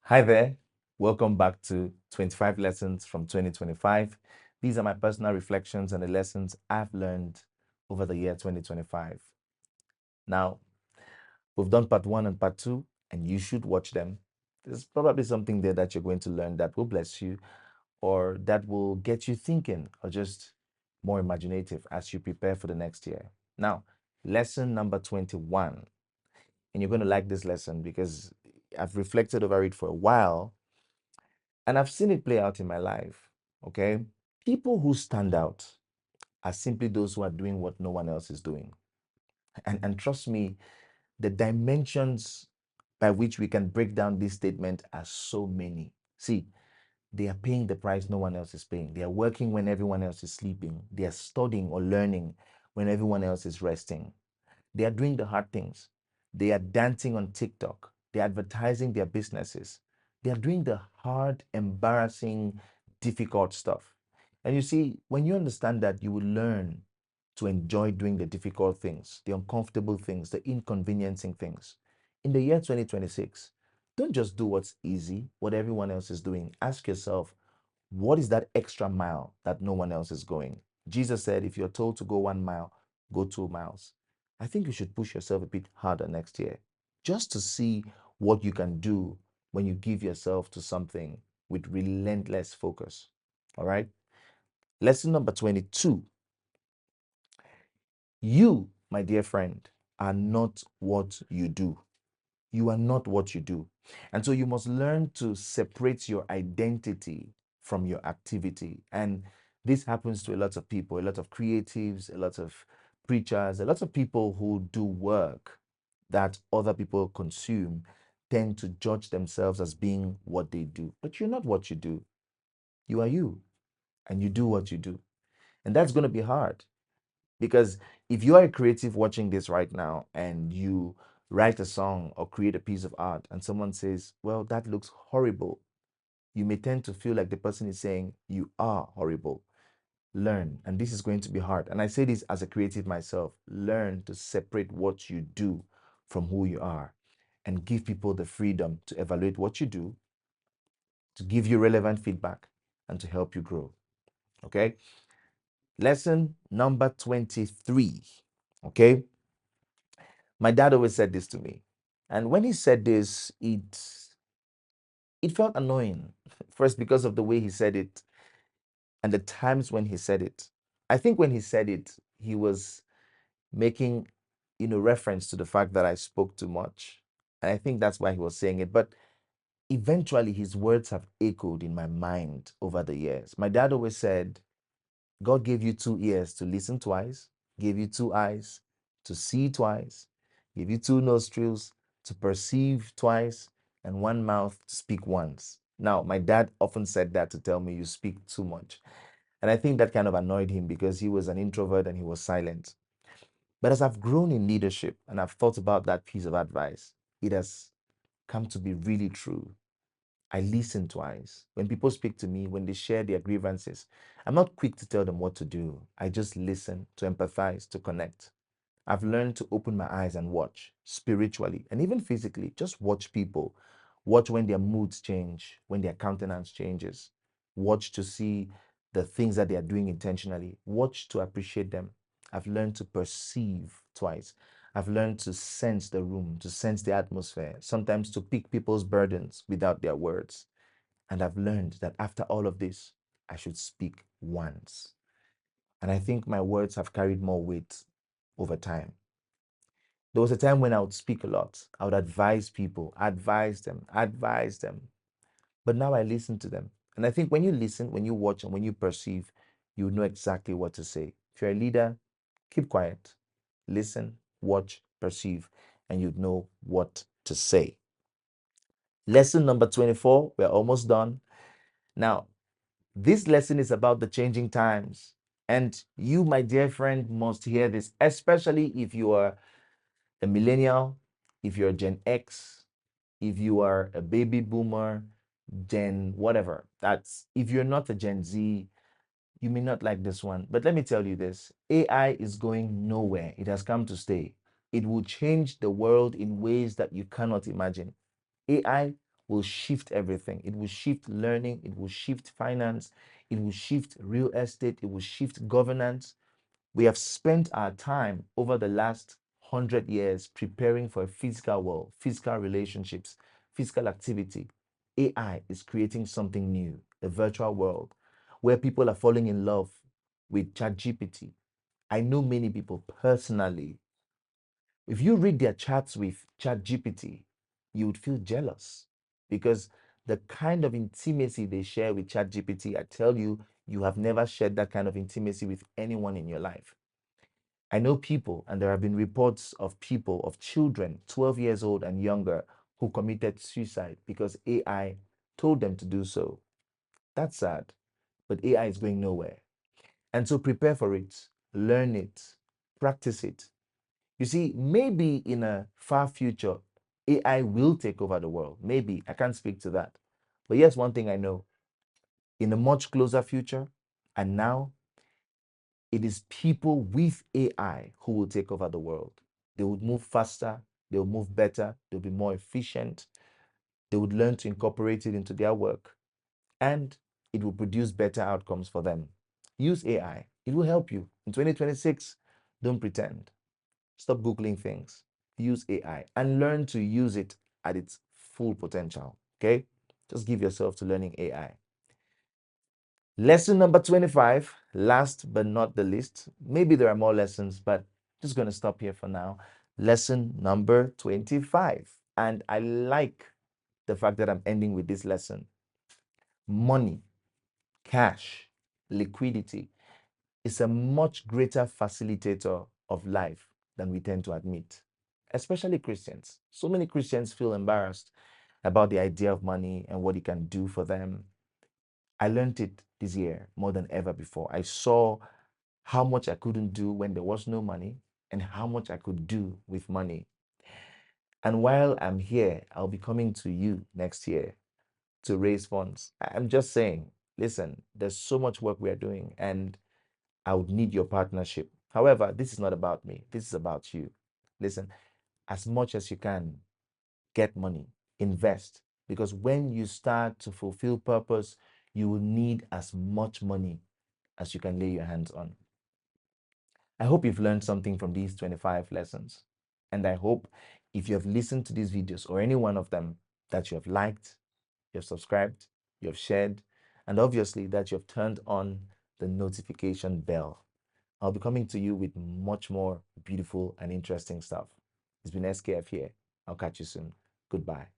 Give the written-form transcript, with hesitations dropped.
Hi there. Welcome back to 25 Lessons from 2025. These are my personal reflections and the lessons I've learned over the year 2025. Now, we've done part one and part two, and you should watch them. There's probably something there that you're going to learn that will bless you or that will get you thinking or just more imaginative as you prepare for the next year. Now, lesson number 21. And you're going to like this lesson because I've reflected over it for a while and I've seen it play out in my life. Okay. People who stand out are simply those who are doing what no one else is doing. And trust me, the dimensions by which we can break down this statement are so many. See, they are paying the price no one else is paying. They are working when everyone else is sleeping. They are studying or learning when everyone else is resting. They are doing the hard things. They are dancing on TikTok. They're advertising their businesses. They are doing the hard, embarrassing, difficult stuff. And you see, when you understand that, you will learn to enjoy doing the difficult things, the uncomfortable things, the inconveniencing things. In the year 2026, don't just do what's easy, what everyone else is doing. Ask yourself, what is that extra mile that no one else is going? Jesus said, if you're told to go 1 mile, go 2 miles. I think you should push yourself a bit harder next year just to see what you can do when you give yourself to something with relentless focus. All right. Lesson number 22. You, my dear friend, are not what you do. You are not what you do. And so you must learn to separate your identity from your activity. And this happens to a lot of people, a lot of creatives, a lot of preachers, a lot of people who do work that other people consume tend to judge themselves as being what they do. But you're not what you do. You are you, and you do what you do. And that's going to be hard because if you are a creative watching this right now and you write a song or create a piece of art and someone says, well, that looks horrible, you may tend to feel like the person is saying, you are horrible. Learn. And this is going to be hard. And I say this as a creative myself, learn to separate what you do from who you are and give people the freedom to evaluate what you do, to give you relevant feedback, and to help you grow. Okay. Lesson number 23. Okay. My dad always said this to me. And when he said this, it felt annoying. First, because of the way he said it and the times when he said it. I think when he said it, he was making, reference to the fact that I spoke too much. And I think that's why he was saying it. But eventually his words have echoed in my mind over the years. My dad always said, God gave you 2 ears to listen twice, gave you 2 eyes to see twice, gave you 2 nostrils to perceive twice, and 1 mouth to speak once. Now, my dad often said that to tell me you speak too much. And I think that kind of annoyed him because he was an introvert and he was silent. But as I've grown in leadership and I've thought about that piece of advice, it has come to be really true. I listen twice. When people speak to me, when they share their grievances, I'm not quick to tell them what to do. I just listen, to empathize, to connect. I've learned to open my eyes and watch spiritually and even physically. Just watch people. Watch when their moods change, when their countenance changes. Watch to see the things that they are doing intentionally. Watch to appreciate them. I've learned to perceive twice. I've learned to sense the room, to sense the atmosphere, sometimes to pick people's burdens without their words. And I've learned that after all of this, I should speak once. And I think my words have carried more weight over time. There was a time when I would speak a lot. I would advise them, advise them. But now I listen to them. And I think when you listen, when you watch, and when you perceive, you know exactly what to say. If you're a leader, keep quiet, listen, watch, perceive, and you know what to say. Lesson number 24, we're almost done. Now, this lesson is about the changing times. And you, my dear friend, must hear this, especially if you are a millennial, if you're Gen X, if you are a baby boomer, Gen whatever. That's if you're not a Gen Z, you may not like this one. But let me tell you this, AI is going nowhere. It has come to stay. It will change the world in ways that you cannot imagine. AI will shift everything. It will shift learning, it will shift finance, it will shift real estate, it will shift governance. We have spent our time over the last 100 years preparing for a physical world, physical relationships, physical activity. AI is creating something new, a virtual world where people are falling in love with ChatGPT. I know many people personally. If you read their chats with ChatGPT, you would feel jealous because the kind of intimacy they share with ChatGPT, I tell you, you have never shared that kind of intimacy with anyone in your life. I know people, and there have been reports of people, of children, 12 years old and younger, who committed suicide because AI told them to do so. That's sad, but AI is going nowhere. And so prepare for it, learn it, practice it. You see, maybe in a far future, AI will take over the world. Maybe. I can't speak to that. But here's one thing I know. In a much closer future, and now, it is people with AI who will take over the world. They would move faster, they will move better, they'll be more efficient, they would learn to incorporate it into their work, and it will produce better outcomes for them. Use AI, it will help you. In 2026, don't pretend. Stop Googling things. Use AI and learn to use it at its full potential. Okay? Just give yourself to learning AI. Lesson number 25, last but not the least. Maybe there are more lessons, but just going to stop here for now. Lesson number 25. And I like the fact that I'm ending with this lesson. Money, cash, liquidity is a much greater facilitator of life than we tend to admit, especially Christians. So many Christians feel embarrassed about the idea of money and what it can do for them. I learned it this year more than ever before. I saw how much I couldn't do when there was no money and how much I could do with money. And while I'm here, I'll be coming to you next year to raise funds. I'm just saying, listen, there's so much work we are doing and I would need your partnership. However, this is not about me. This is about you. Listen, as much as you can, get money, invest. Because when you start to fulfill purpose, you will need as much money as you can lay your hands on. I hope you've learned something from these 25 lessons. And I hope if you have listened to these videos or any one of them, that you have liked, you have subscribed, you have shared, and obviously that you have turned on the notification bell. I'll be coming to you with much more beautiful and interesting stuff. It's been SKF here. I'll catch you soon. Goodbye.